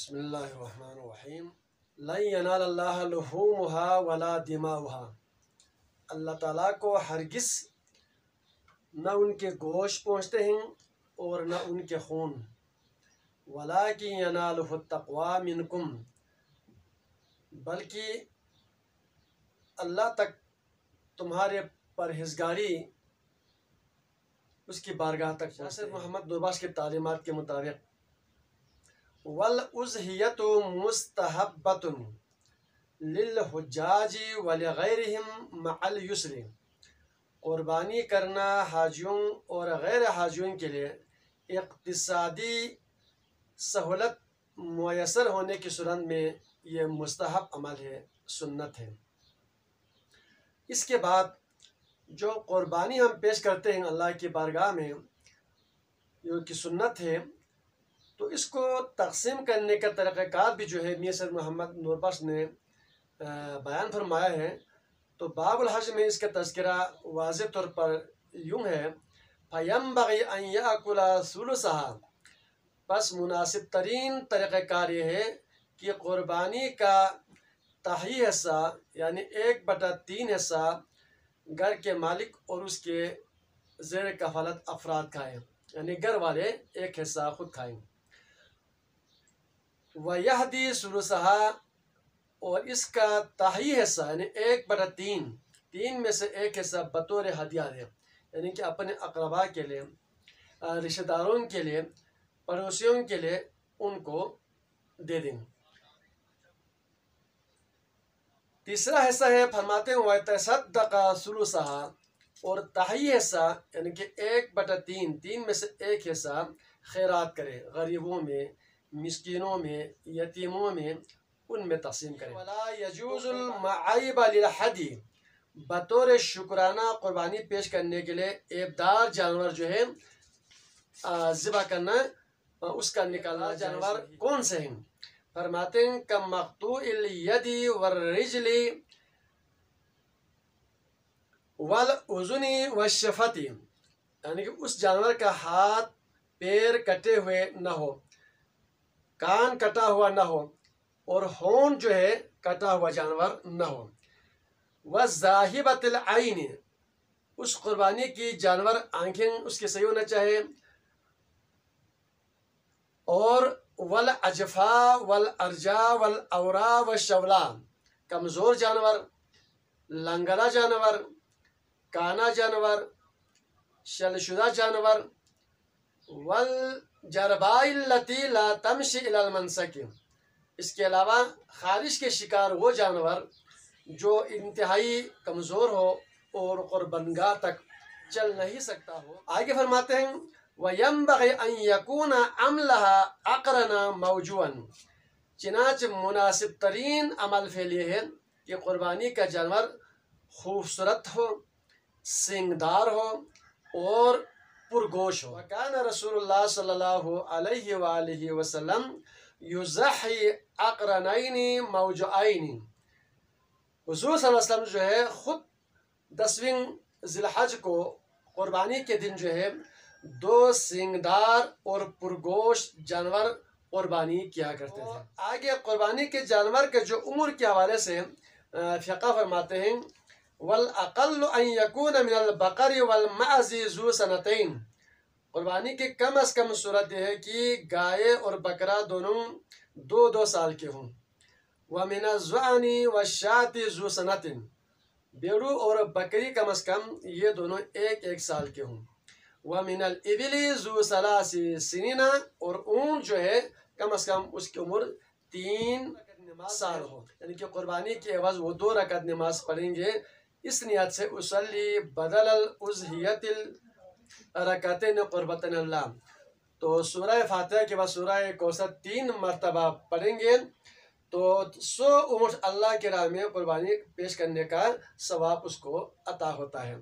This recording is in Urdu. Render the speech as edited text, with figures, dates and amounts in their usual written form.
بسم اللہ الرحمن الرحیم لن ینال اللہ لحومها ولا دماؤها، اللہ تعالیٰ کو ہرگز نہ ان کے گوشت پہنچتے ہیں اور نہ ان کے خون، ولیکن ینالہ التقوی منکم، بلکہ اللہ تک تمہارے پرہیزگاری اس کی بارگاہ تک پہنچتے ہیں۔ محمد نوربخش کی تعلیمات کے مطابق والأضحیۃ مستحبۃ للحجاج ولغیرہم مع الیسر، قربانی کرنا حاجیوں اور غیر حاجیوں کے لیے اقتصادی سہولت میسر ہونے کی صورت میں یہ مستحب عمل ہے، سنت ہے۔ اس کے بعد جو قربانی ہم پیش کرتے ہیں اللہ کی بارگاہ میں، جو کہ سنت ہے، تو اس کو تقسیم کرنے کا طریقہ کار بھی جو ہے میاں سید محمد نوربخش نے بیان فرمایا ہے۔ تو باب الحج میں اس کا تذکرہ واضح طور پر یوں ہے، فَيَنبَغِي أَن يَأْكُلَ ثُلُثَهَا، پس مناسب ترین طریقہ کار یہ ہے کہ قربانی کا تہی حصہ یعنی 1/3 حصہ گھر کے مالک اور اس کے زیر کفالت افراد کھائیں، یعنی گھر والے ایک حصہ خود کھائیں۔ وَيَهْدِي ثُلُثَهَا، اور اس کا تہی حصہ یعنی 1/3 میں سے ایک حصہ بطور ہدیہ دے، یعنی کہ اپنے اقربا کے لیے، رشتہ داروں کے لیے، پڑوسیوں کے لیے ان کو دے دیں۔ تیسرا حصہ ہے، فرماتے ہیں وَيَتَصَدَّقَ ثُلُثَهَا، اور تہی حصہ یعنی کہ 1/3 میں سے ایک حصہ خیرات کرے، غریبوں میں، مسکینوں میں، یتیموں میں، ان میں تقسیم کرے۔ وَلَا يَجُوزُ الْمَعَائِبَ لِلْحَدْيِ، بطور شکرانہ قربانی پیش کرنے کے لیے عیبدار جانور جو ہے ذبح کرنا، اس کا نکالنا۔ جانور کون سے ہیں؟ فرماتے ہیں کَمَقْطُوعِ الْيَدِ وَالرِّجْلِ وَالْأُذُنِ وَالشَّفَةِ، یعنی کہ اس جانور کا ہاتھ پیر کٹے ہوئے نہ ہو، کان کٹا ہوا نہ ہو، اور ہون جو ہے کٹا ہوا جانور نہ ہو۔ وَالذَّاهِبَةِ الْعَيْنِ، اس قربانی کی جانور آنکھیں اس کی صحیح ہونا چاہیے، اور وَالْأَجْفَاء وَالْأَرْجَاء وَالْأَوْرَاء وَالشَّوْلَاء، کمزور جانور، لنگڑا جانور، کانا جانور، شل شدہ جانور، وَالْجَرْبَاءِ الَّتِي لَا تَمْشِي إِلَى الْمَنْسَكِ، اس کے علاوہ خارش کے شکار وہ جانور جو انتہائی کمزور ہو اور قربان گاہ تک چل نہیں سکتا ہو۔ آگے فرماتے ہیں وَيَنبَغِي أَن يَكُونَ عَمْلَهَا أَقْرَنَ مَوْجُوًا، چنانچہ مناسب ترین عمل فعل یہ ہے کہ قربانی کا جانور خوبصورت ہو، سینگدار ہو اور پرگوش ہو۔ وَكَانَ رسول اللہ صلی اللہ علیہ وآلہ وسلم يُضَحِّي أَقْرَنَيْنِ مَوْجُعَيْنِ، حضور صلی اللہ علیہ وسلم جو ہے خود 10ویں ذی الحج کو قربانی کے دن جو ہے 2 سینگدار اور پرگوش جانور قربانی کیا کرتے تھے۔ آگے قربانی کے جانور کے جو عمر کے حوالے سے فقہ فرماتے ہیں وَالْأَقَلُّ أَن يَكُونَ مِنَ الْبَقَرِ وَالْمَعْزِ ذُو سَنَتَيْنِ، قربانی کی کم از کم صورت یہ ہے کہ گائے اور بکرا دونوں 2 سال کے ہوں۔ وَمِنَ الضَّأْنِ وَالشَّاةِ ذُو سَنَةٍ، بیڑو اور بکری کم از کم یہ دونوں 1 سال کے ہوں۔ وَمِنَ الْإِبِلِ ذُو 3 سِنِينَ، اور اونٹ جو ہے کم از کم اس کی عمر 3 سال ہو، یعنی کہ قربانی کے عوض وہ 2 رکعت نماز پڑھیں گے، اس نیت سے اصلی بدل الاضحیۃ رکعتین قربتن اللہ۔ تو سورہ فاتحہ کے بعد سورہ کوثر 3 مرتبہ پڑھیں گے تو 100 اونٹ اللہ کے راہ میں قربانی پیش کرنے کا ثواب اس کو عطا ہوتا ہے۔